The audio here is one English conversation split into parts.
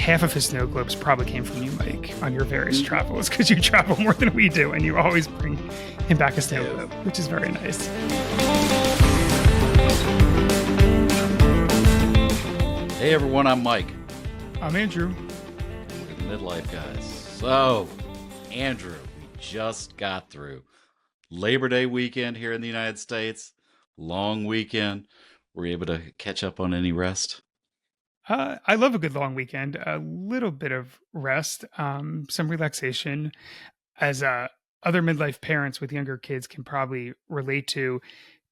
half of his snow globes probably came from you, Mike, on your various travels, because you travel more than we do, and you always bring him back a snow globe, which is very nice. Hey everyone, I'm Mike. I'm Andrew. We're the Midlife Guys. So, Andrew, we just got through Labor Day weekend here in the United States. Long weekend. Were you able to catch up on any rest? I love a good long weekend, a little bit of rest, some relaxation. As other midlife parents with younger kids can probably relate to,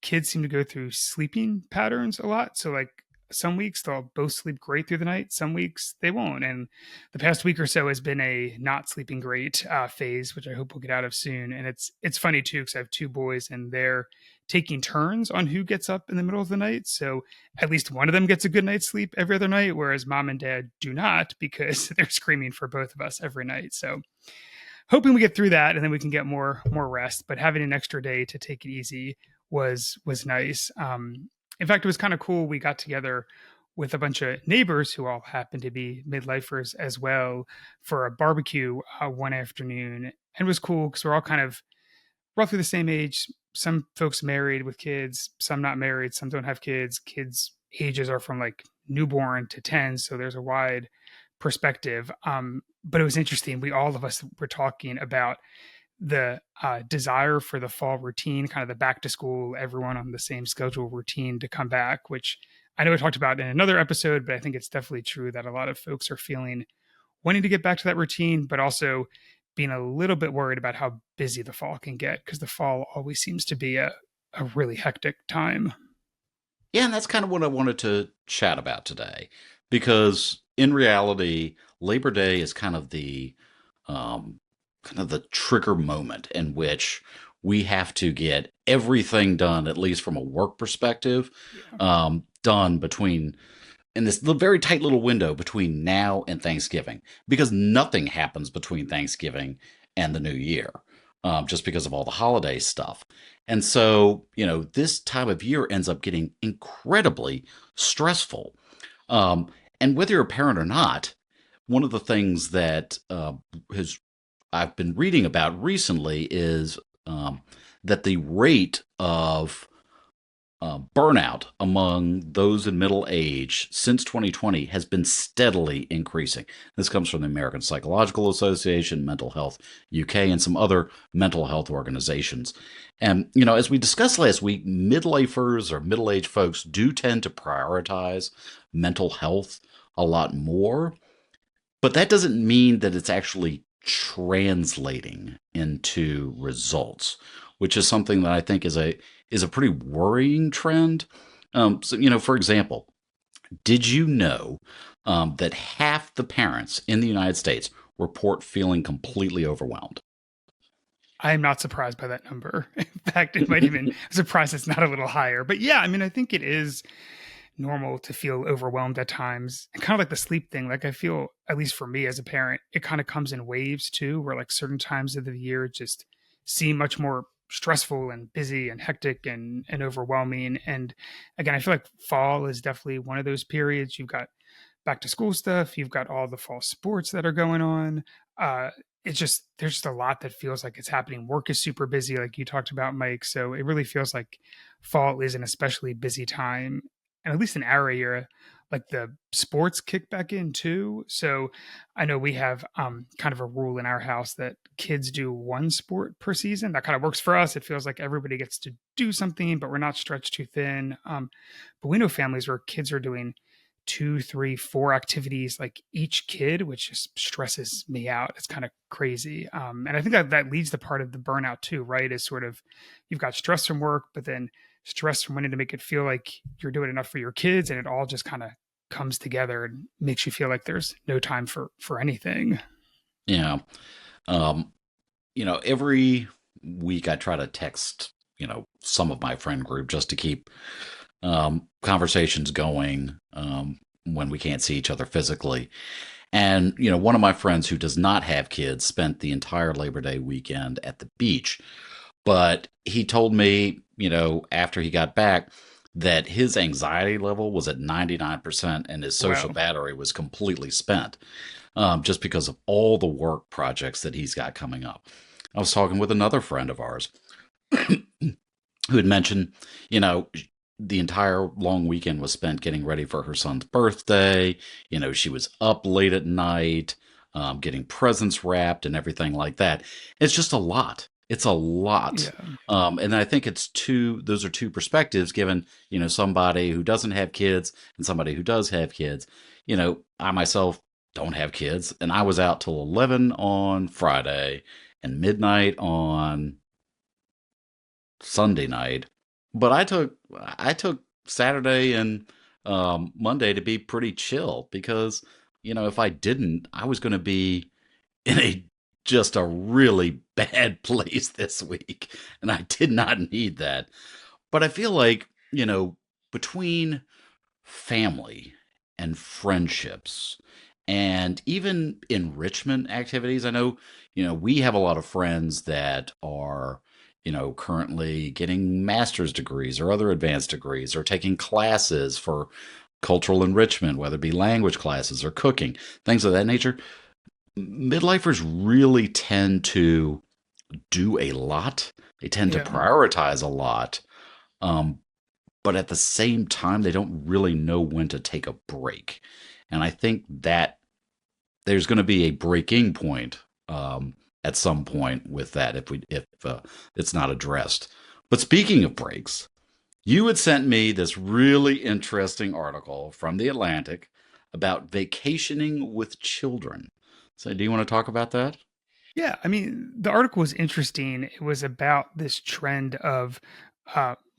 kids seem to go through sleeping patterns a lot. So, like, some weeks they'll both sleep great through the night, some weeks they won't. And the past week or so has been a not sleeping great phase, which I hope we'll get out of soon. And it's funny too, because I have two boys and they're taking turns on who gets up in the middle of the night. So at least one of them gets a good night's sleep every other night, whereas mom and dad do not, because they're screaming for both of us every night. So hoping we get through that and then we can get more rest. But having an extra day to take it easy was nice. In fact, it was kind of cool. We got together with a bunch of neighbors who all happened to be midlifers as well for a barbecue one afternoon. And it was cool because we're all kind of roughly the same age. Some folks married with kids, some not married, some don't have kids. Kids' ages are from like newborn to 10. So there's a wide perspective. But it was interesting. All of us were talking about the desire for the fall routine, kind of the back to school, everyone on the same schedule routine to come back, which I know I talked about in another episode, but I think it's definitely true that a lot of folks are feeling wanting to get back to that routine, but also being a little bit worried about how busy the fall can get, because the fall always seems to be a really hectic time. Yeah, and that's kind of what I wanted to chat about today, because in reality, Labor Day is kind of the trigger moment in which we have to get everything done, at least from a work perspective, done in this very tight little window between now and Thanksgiving, because nothing happens between Thanksgiving and the new year, just because of all the holiday stuff. And so, this time of year ends up getting incredibly stressful. And whether you're a parent or not, one of the things that I've been reading about recently is that the rate of burnout among those in middle age since 2020 has been steadily increasing. This comes from the American Psychological Association, Mental Health UK, and some other mental health organizations. And, as we discussed last week, midlifers or middle-aged folks do tend to prioritize mental health a lot more, but that doesn't mean that it's actually translating into results, which is something that I think is a pretty worrying trend. So, for example, did you know that half the parents in the United States report feeling completely overwhelmed? I am not surprised by that number. In fact, it might even surprise it's not a little higher. But yeah, I mean, I think it is normal to feel overwhelmed at times, and kind of like the sleep thing. Like, I feel, at least for me as a parent, it kind of comes in waves too, where like certain times of the year just seem much more stressful and busy and hectic and overwhelming. And again, I feel like fall is definitely one of those periods. You've got back to school stuff, you've got all the fall sports that are going on. There's just a lot that feels like it's happening. Work is super busy, like you talked about, Mike. So it really feels like fall is an especially busy time. And at least in our area, like the sports kick back in too. So I know we have kind of a rule in our house that kids do one sport per season. That kind of works for us. It feels like everybody gets to do something, but we're not stretched too thin. But we know families where kids are doing 2, 3, 4 activities, like each kid, which just stresses me out. It's kind of crazy. And I think that leads to part of the burnout too, right? Is sort of, you've got stress from work, but then stress from wanting to make it feel like you're doing enough for your kids, and it all just kind of comes together and makes you feel like there's no time for anything. Yeah. Every week I try to text, some of my friend group just to keep conversations going when we can't see each other physically. And, one of my friends who does not have kids spent the entire Labor Day weekend at the beach. But he told me, after he got back, that his anxiety level was at 99% and his social Wow. battery was completely spent, just because of all the work projects that he's got coming up. I was talking with another friend of ours who had mentioned, you know, the entire long weekend was spent getting ready for her son's birthday. She was up late at night, getting presents wrapped and everything like that. It's just a lot. It's a lot. Yeah. And I think those are two perspectives given, somebody who doesn't have kids and somebody who does have kids. I myself don't have kids, and I was out till 11 on Friday and midnight on Sunday night, but I took Saturday and Monday to be pretty chill because if I didn't, I was going to be in a just a really bad place this week, and I did not need that. But I feel like between family and friendships and even enrichment activities. I know, we have a lot of friends that are, currently getting master's degrees or other advanced degrees or taking classes for cultural enrichment, whether it be language classes or cooking, things of that nature. Midlifers really tend to do a lot. They tend to Yeah. prioritize a lot. Um, but at the same time, they don't really know when to take a break. And I think that there's going to be a breaking point at some point with that if it's not addressed. But speaking of breaks, you had sent me this really interesting article from the Atlantic about vacationing with children. So, do you want to talk about that? Yeah, I mean, the article was interesting. It was about this trend of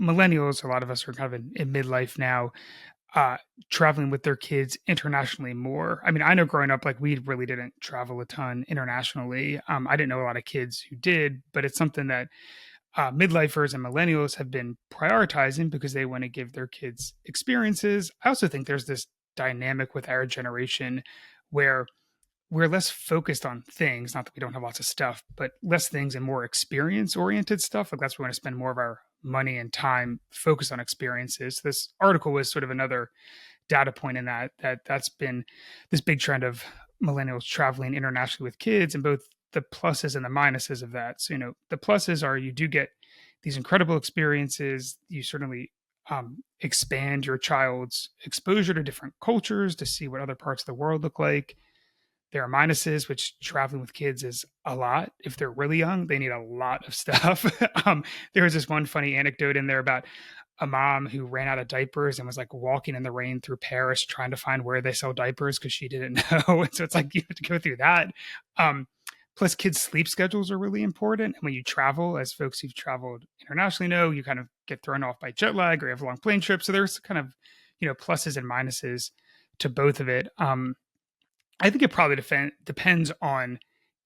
millennials. A lot of us are kind of in midlife now, uh, traveling with their kids internationally more. I mean, I know growing up, like we really didn't travel a ton internationally. I didn't know a lot of kids who did, but it's something that midlifers and millennials have been prioritizing because they want to give their kids experiences. I also think there's this dynamic with our generation where we're less focused on things, not that we don't have lots of stuff, but less things and more experience oriented stuff. Like that's where we want to spend more of our money and time focused on experiences. This article was sort of another data point in that's been this big trend of millennials traveling internationally with kids, and both the pluses and the minuses of that. So, the pluses are you do get these incredible experiences. You certainly expand your child's exposure to different cultures to see what other parts of the world look like. There are minuses, which traveling with kids is a lot. If they're really young, they need a lot of stuff. There was this one funny anecdote in there about a mom who ran out of diapers and was like walking in the rain through Paris trying to find where they sell diapers because she didn't know. And so it's like you have to go through that. Um, Plus, kids' sleep schedules are really important. And when you travel, as folks who've traveled internationally know, you kind of get thrown off by jet lag or you have long plane trips. So there's kind of, pluses and minuses to both of it. I think it probably depends on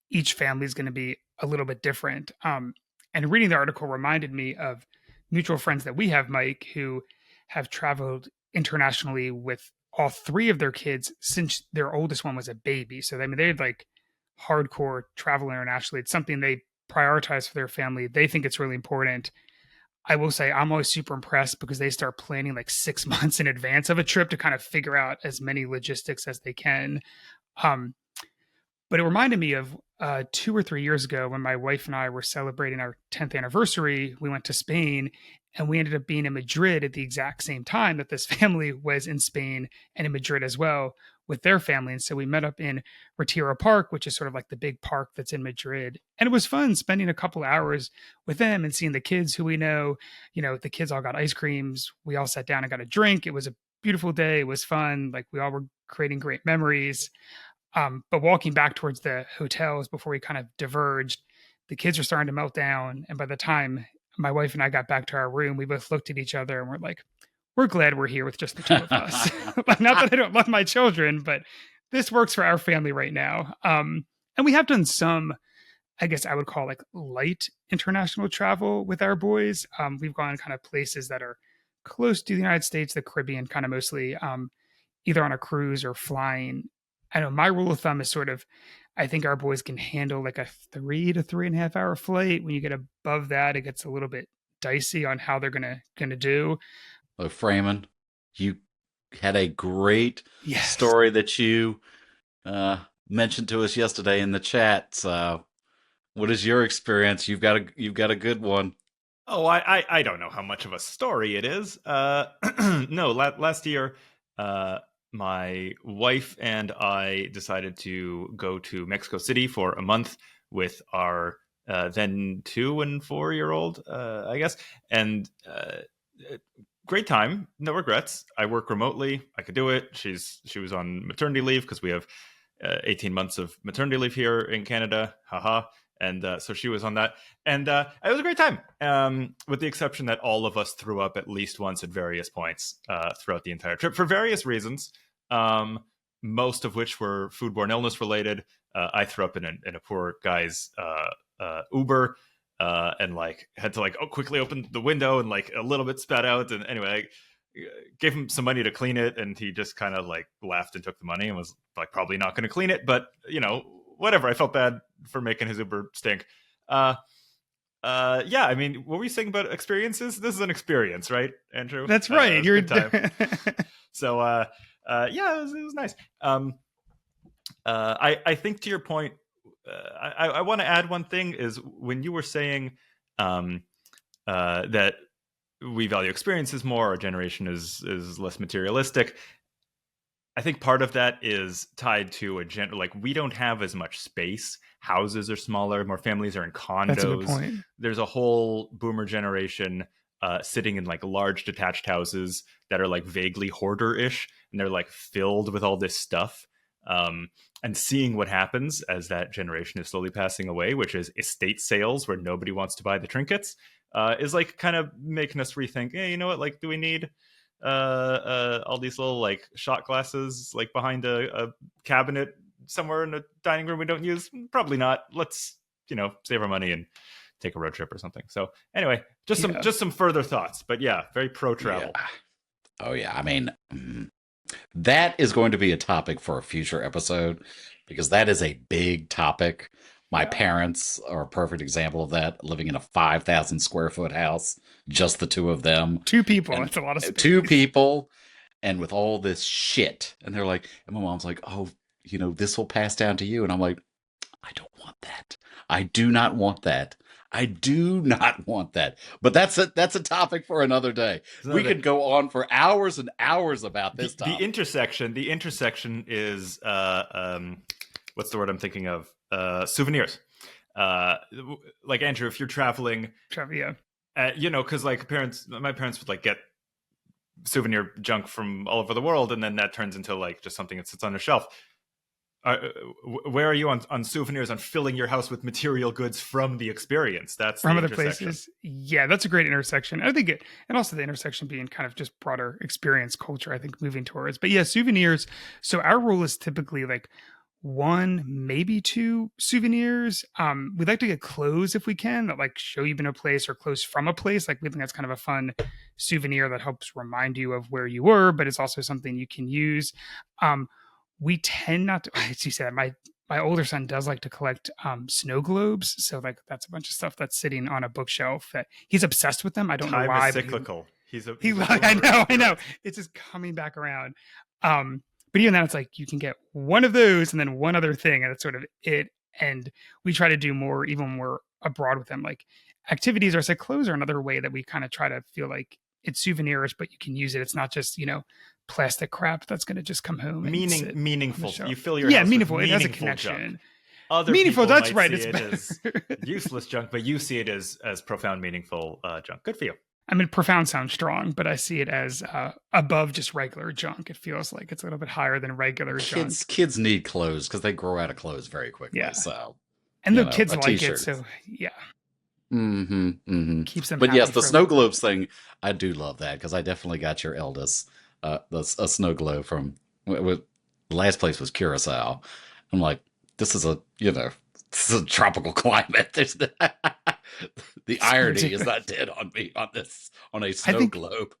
each family is going to be a little bit different. And reading the article reminded me of mutual friends that we have, Mike, who have traveled internationally with all three of their kids since their oldest one was a baby. So, I mean, they had like hardcore travel internationally. It's something they prioritize for their family. They think it's really important. I will say I'm always super impressed because they start planning like 6 months in advance of a trip to kind of figure out as many logistics as they can. Um, but it reminded me of 2 or 3 years ago when my wife and I were celebrating our 10th anniversary. We went to Spain and we ended up being in Madrid at the exact same time that this family was in Spain and in Madrid as well with their family. And so we met up in Retiro Park, which is sort of like the big park that's in Madrid. And it was fun spending a couple hours with them and seeing the kids who we know. The kids all got ice creams. We all sat down and got a drink. It was a beautiful day. It was fun. Like we all were creating great memories. But walking back towards the hotels before we kind of diverged, the kids were starting to melt down. And by the time my wife and I got back to our room, we both looked at each other and we're like, we're glad we're here with just the two of us. Not that I don't love my children, but this works for our family right now. And we have done some, I guess I would call like light international travel with our boys. We've gone kind of places that are close to the United States, the Caribbean, kind of mostly. Either on a cruise or flying. I know my rule of thumb is sort of, I think our boys can handle like a 3 to 3.5 hour flight. When you get above that, it gets a little bit dicey on how they're gonna do. Oh, Freeman, you had a great Yes. story that you uh, mentioned to us yesterday in the chat. So, what is your experience? You've got a good one. Oh, I don't know how much of a story it is. No, last year, uh, my wife and I decided to go to Mexico City for a month with our then 2 and 4 year old, I guess, and great time, no regrets. I work remotely, I could do it. She was on maternity leave because we have 18 months of maternity leave here in Canada, haha. And so she was on that, and it was a great time. With the exception that all of us threw up at least once at various points throughout the entire trip for various reasons. Um, Most of which were foodborne illness related. I threw up in a poor guy's Uber, and like had to like quickly open the window and like a little bit spat out. And anyway, I gave him some money to clean it, and he just kind of like laughed and took the money and was like probably not going to clean it, but whatever. I felt bad for making his Uber stink. Uh, yeah. I mean, what were you saying about experiences? This is an experience, right, Andrew? That's It right. was a You're good time. So, yeah, it was nice. I think to your point, I want to add one thing is when you were saying um, that we value experiences more, our generation is less materialistic. I think part of that is tied to like we don't have as much space. Houses are smaller, more families are in That's a good condos. point. There's a whole boomer generation sitting in like large detached houses that are like vaguely hoarder-ish, and they're like filled with all this stuff. Um, and seeing what happens as that generation is slowly passing away, which is estate sales where nobody wants to buy the trinkets, is like kind of making us rethink. Hey, you know what? Like, do we need all these little like shot glasses like behind a cabinet somewhere in a dining room we don't use? Probably not. Let's save our money and take a road trip or something. So anyway, Yeah. just some further thoughts, but yeah, very pro Yeah. travel. Oh yeah. I mean, that is going to be a topic for a future episode because that is a big topic. My Yeah. parents are a perfect example of that, living in a 5,000 square foot house, just the two of them, Two people. and That's a lot of two space. people, and with all this shit. And they're like, and my mom's like, oh, this will pass down to you. And I'm like, I don't want that. I do not want that. I do not want that. But that's a topic for another day. We Another could go on for hours and hours about this the topic. intersection is what's the word I'm thinking of? Souvenirs. Uh, like Andrew, if you're traveling, Yeah. because like my parents would like get souvenir junk from all over the world, and then that turns into like just something that sits on a shelf. Where are you on souvenirs, on filling your house with material goods from the experience? That's From the other intersection. places. Yeah, that's a great intersection. I think and also the intersection being kind of just broader experience culture, I think moving towards. But yeah, souvenirs. So our rule is typically like one, maybe two souvenirs. We'd like to get clothes if we can that like show you've been to a place or clothes from a place. Like we think that's kind of a fun souvenir that helps remind you of where you were, but it's also something you can use. Um, we tend not to, as you said, my older son does like to collect snow globes. So like that's a bunch of stuff that's sitting on a bookshelf that he's obsessed with them. I don't know Time is why, but cyclical. he He's a boomer. I You're know. right. It's just coming back around. But even then it's like you can get one of those and then one other thing, and that's sort of it. And we try to do more even when we're abroad with them. Like activities or say clothes are another way that we kind of try to feel like it's souvenirs, but you can use it. It's not just, plastic crap that's gonna just come home and sit on the Meaningful. You shelf. fill your Yeah, house with meaningful. It has a meaningful junk. connection. Other Meaningful, people that's might right. see It's it better. as useless junk, but you see it as profound, meaningful junk. Good for you. I mean, profound sounds strong, but I see it as above just regular junk. It feels like it's a little bit higher than regular Kids junk. kids need clothes because they grow out of clothes very quickly. Yeah. So, And the kids a like it. t-shirt. So, yeah, Mm-hmm. Mm-hmm. keeps them But yes, happy the for a snow little bit. globes thing, I do love that because I definitely got your eldest a snow globe from the last place was Curacao. I'm like, this is this is a tropical climate. The So irony is ridiculous. not dead on me on a I snow think globe.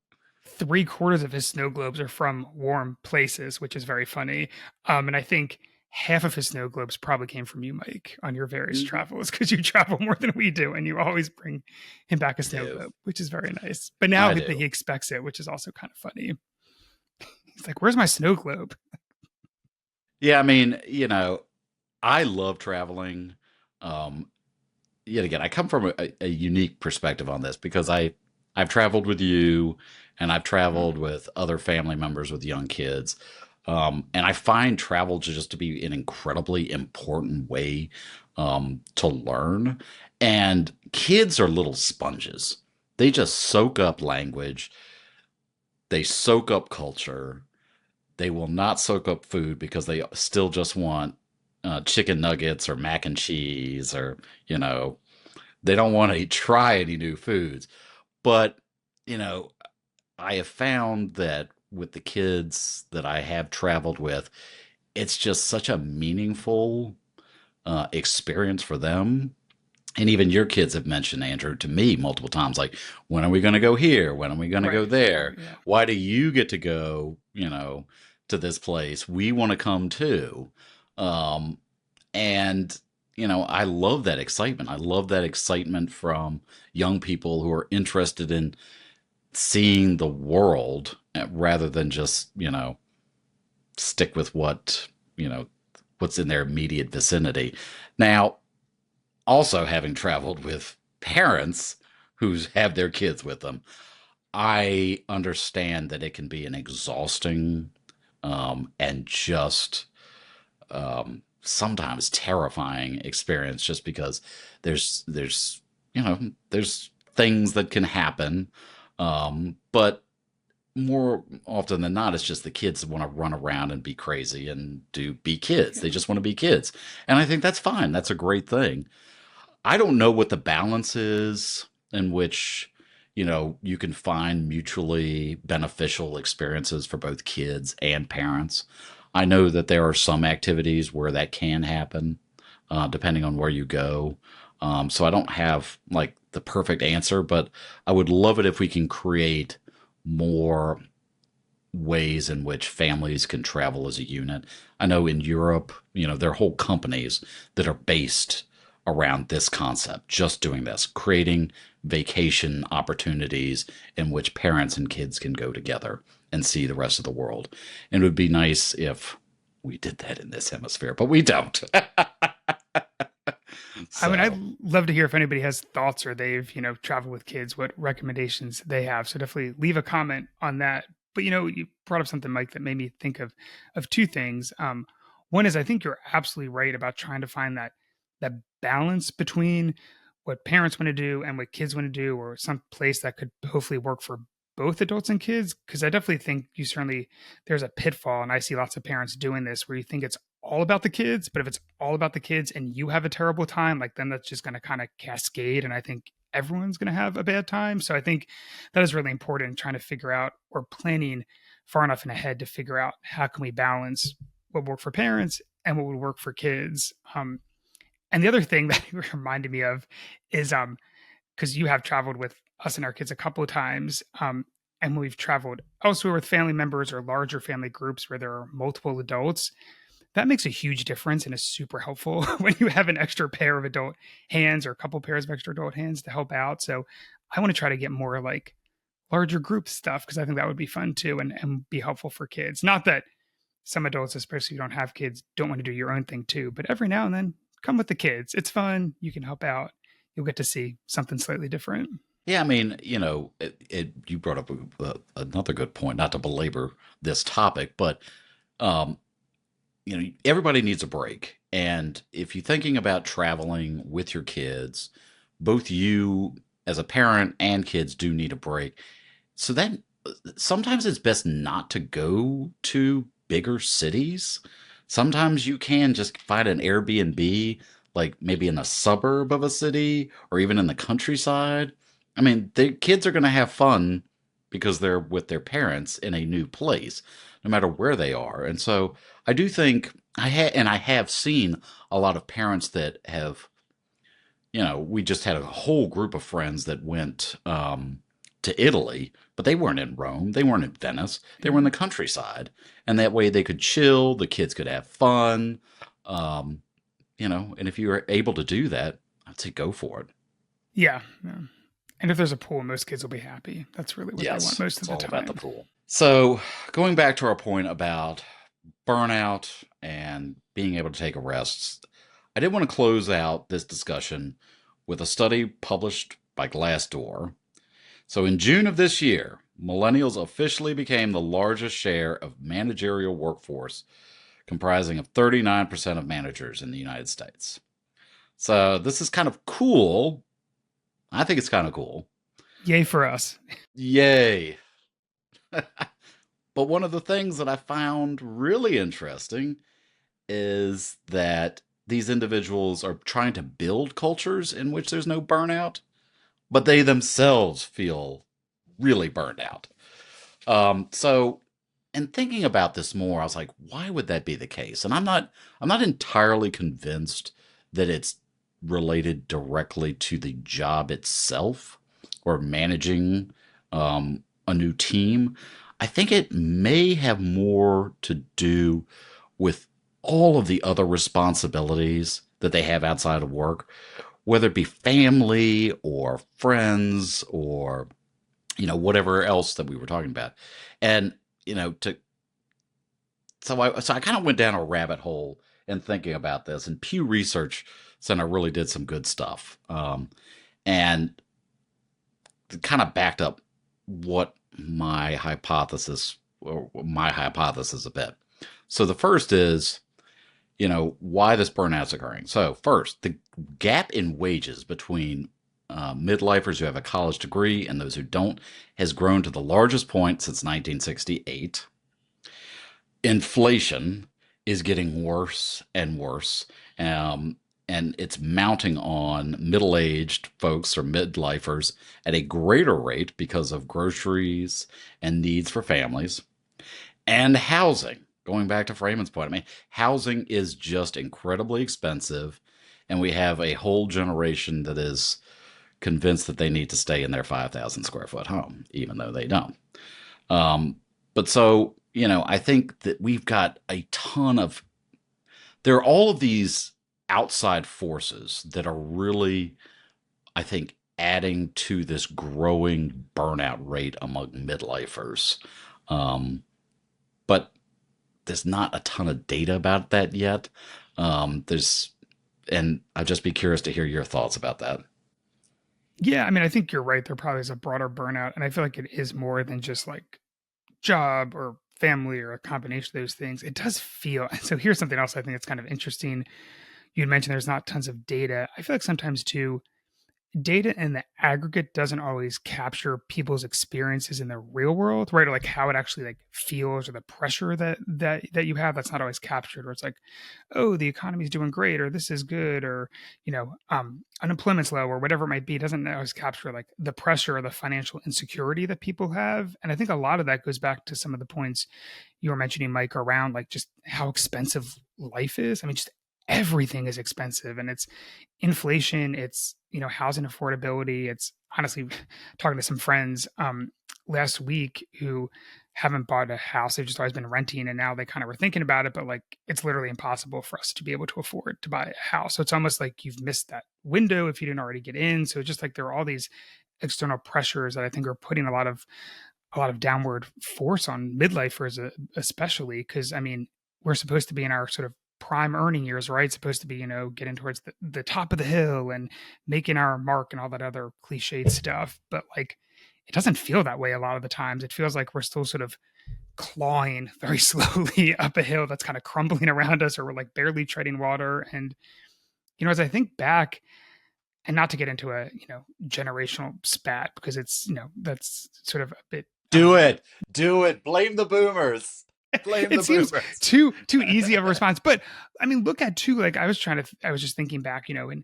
three-quarters of his snow globes are from warm places, which is very funny. And I think half of his snow globes probably came from you, Mike, on your various Mhm. travels because you travel more than we do, and you always bring him back a I snow do. globe, which is very nice. But now I he do. expects it, which is also kind of funny. He's like, "Where's my snow globe?" Yeah, I mean, I love traveling. Um, Yet again, I come from a unique perspective on this because I've traveled with you, and I've Mhm. traveled with other family members with young kids, and I find travel just to be an incredibly important way to learn. And kids are little sponges; they just soak up language, they soak up culture. They will not soak up food because they still just want chicken nuggets or mac and cheese, or you know they don't want to try any new foods. But, you know, I have found that with the kids that I have traveled with, it's just such a meaningful experience for them. And even your kids have mentioned, Andrew, to me multiple times, like, when are we going to go here? When are we going to go Right. Oh there? yeah. Why do you get to go, to this place? We want to come too. Um, and, I love that excitement. I love that excitement from young people who are interested in seeing the world rather than just, stick with you know, what's in their immediate vicinity. Now, also having traveled with parents who have their kids with them, I understand that it can be an exhausting and just sometimes terrifying experience just because there's things that can happen, but more often than not, it's just the kids that want to run around and be crazy and be kids. They Yeah. just want to be kids, and I think that's fine. That's a great thing. I don't know what the balance is in which, you can find mutually beneficial experiences for both kids and parents. I know that there are some activities where that can happen, depending on where you go. So I don't have like the perfect answer, but I would love it if we can create more ways in which families can travel as a unit. I know in Europe, there are whole companies that are based around this concept, just doing this, creating vacation opportunities in which parents and kids can go together and see the rest of the world. And it would be nice if we did that in this hemisphere, but we don't. I mean, I'd So, love to hear if anybody has thoughts or they've, traveled with kids, what recommendations they have. So definitely leave a comment on that. But you brought up something, Mike, that made me think of two things. One is I think you're absolutely right about trying to find that balance between what parents want to do and what kids want to do, or some place that could hopefully work for both adults and kids. Because I definitely think there's a pitfall, and I see lots of parents doing this where you think it's all about the kids, but if it's all about the kids and you have a terrible time, like then that's just going to kind of cascade. And I think everyone's going to have a bad time. So I think that is really important, trying to figure out or planning far enough in ahead to figure out how can we balance what would work for parents and what would work for kids. And the other thing that you reminded me of is because you have traveled with us and our kids a couple of times. And when we've traveled elsewhere with family members or larger family groups where there are multiple adults, that makes a huge difference and is super helpful when you have an extra pair of adult hands or a couple pairs of extra adult hands to help out. So I want to try to get more like larger group stuff because I think that would be fun too and be helpful for kids. Not that some adults, especially if you don't have kids, don't want to do your own thing too, but every now and then come with the kids. It's fun. You can help out. You'll get to see something slightly different. yeah, I mean, you brought up another good point, not to belabor this topic, but um, everybody needs a break. And if you're thinking about traveling with your kids, both you as a parent and kids do need a break. So then sometimes it's best not to go to bigger cities. Sometimes you can just find an Airbnb, like maybe in a suburb of a city or even in the countryside. I mean, the kids are going to have fun because they're with their parents in a new place, no matter where they are. And so I do think I have seen a lot of parents that have, we just had a whole group of friends that went to Italy, but they weren't in Rome. They weren't in Venice. They were in Yeah. the countryside. And that way they could chill. The kids could have fun. Um, and if you're able to do that, I'd say go for it. Yeah, yeah. And if there's a pool, most kids will be happy. That's really what they want Yes, most of it's the all about the time. pool. So, going back to our point about burnout and being able to take a rest, I did want to close out this discussion with a study published by Glassdoor. So, in June of this year, millennials officially became the largest share of managerial workforce, comprising of 39% of managers in the United States. So, this is kind of cool. I think it's kind of cool. Yay for us. Yay. But one of the things that I found really interesting is that these individuals are trying to build cultures in which there's no burnout, but they themselves feel really burned out. So, in thinking about this more, I was like, why would that be the case? And I'm not entirely convinced that it's related directly to the job itself or managing a new team. I think it may have more to do with all of the other responsibilities that they have outside of work, whether it be family or friends or whatever else that we were talking about. And to so I kind of went down a rabbit hole in thinking about this, and Pew Research Center really did some good stuff, and kind of backed up what my hypothesis a bit. So the first is, why this burnout's occurring. So first, the gap in wages between midlifers who have a college degree and those who don't has grown to the largest point since 1968. Inflation is getting worse and worse. And it's mounting on middle aged folks or midlifers at a greater rate because of groceries and needs for families and housing. Going back to Freeman's point, I mean, housing is just incredibly expensive, and we have a whole generation that is convinced that they need to stay in their 5,000 square foot home, even though they don't. Um, but so, I think that we've got a ton of, there are all of these outside forces that are really, I think, adding to this growing burnout rate among midlifers. But there's not a ton of data about that yet. And I'd just be curious to hear your thoughts about that. Yeah, I mean, I think you're right. There probably is a broader burnout, and I feel like it is more than just like job or family or a combination of those things. It does feel so. Here's something else I think that's kind of interesting. You had mentioned there's not tons of data. I feel like sometimes too, data in the aggregate doesn't always capture people's experiences in the real world, right? Or like how it actually like feels or the pressure that you have. That's not always captured. Or it's like, oh, the economy's doing great, or this is good, or unemployment's low, or whatever it might be. It doesn't always capture like the pressure or the financial insecurity that people have. And I think a lot of that goes back to some of the points you were mentioning, Mike, around like just how expensive life is. I mean, just everything is expensive, and it's inflation, it's housing affordability. It's honestly talking to some friends last week who haven't bought a house. They've just always been renting, and now they kind of were thinking about it, but like it's literally impossible for us to be able to afford to buy a house. So it's almost like you've missed that window if you didn't already get in. So it's just like there are all these external pressures that I think are putting a lot of downward force on midlifers, especially because I mean we're supposed to be in our sort of prime earning years, right? Supposed to be getting towards the top of the hill and making our mark and all that other cliched stuff. But like it doesn't feel that way a lot of the times. It feels like we're still sort of clawing very slowly up a hill that's kind of crumbling around us, or we're like barely treading water. And as I think back, and not to get into a generational spat because it's that's sort of a bit Do it. Do it. Blame the boomers. Blame the it seems boomers. too easy of a response. But I mean, look at too, like I was just thinking back, in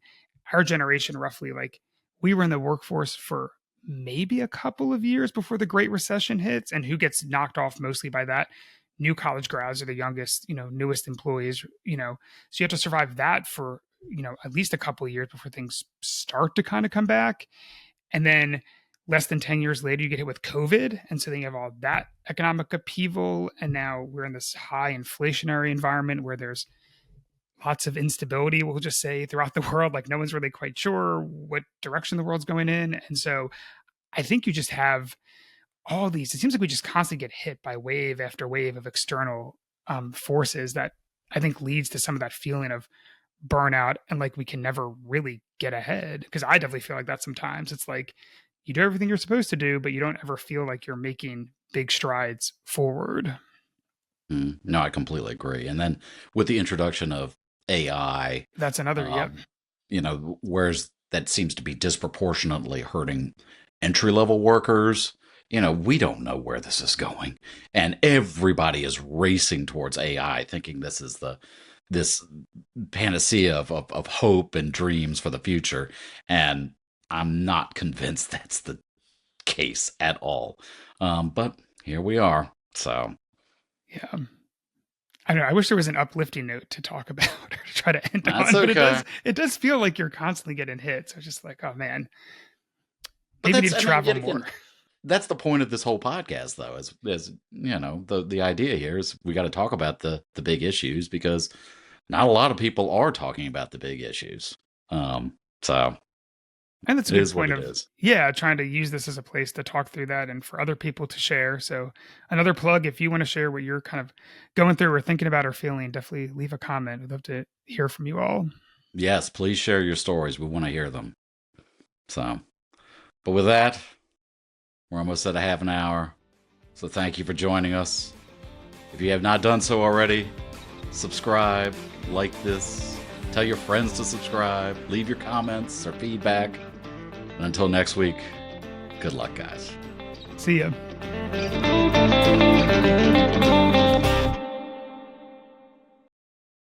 our generation, roughly, like we were in the workforce for maybe a couple of years before the Great Recession hits, and who gets knocked off mostly by that? New college grads are the youngest, newest employees, so you have to survive that for, at least a couple of years before things start to kind of come back. And then less than 10 years later, you get hit with COVID. And so then you have all that economic upheaval. And now we're in this high inflationary environment where there's lots of instability, we'll just say, throughout the world. Like no one's really quite sure what direction the world's going in. And so I think you just have all these, it seems like we just constantly get hit by wave after wave of external forces that I think leads to some of that feeling of burnout and like we can never really get ahead. Because I definitely feel like that sometimes. It's like you do everything you're supposed to do, but you don't ever feel like you're making big strides forward. No, I completely agree. And then with the introduction of AI, That's another, yep. Whereas that seems to be disproportionately hurting entry level workers. We don't know where this is going, and everybody is racing towards AI, thinking this is this panacea of hope and dreams for the future. And I'm not convinced that's the case at all. But here we are. So, yeah. I don't know. I wish there was an uplifting note to talk about or to try to end that's on, okay. but it does feel like you're constantly getting hit. So it's just like, oh man, But maybe you need to travel more. That's the point of this whole podcast, though, is the idea here is we got to talk about the big issues, because not a lot of people are talking about the big issues. So, and that's a good point of, trying to use this as a place to talk through that and for other people to share. So another plug, if you want to share what you're kind of going through or thinking about or feeling, definitely leave a comment. We'd love to hear from you all. Yes, please share your stories. We want to hear them. So, but with that, we're almost at a half an hour. So thank you for joining us. If you have not done so already, subscribe, like this, tell your friends to subscribe, leave your comments or feedback. And until next week, good luck, guys. See ya.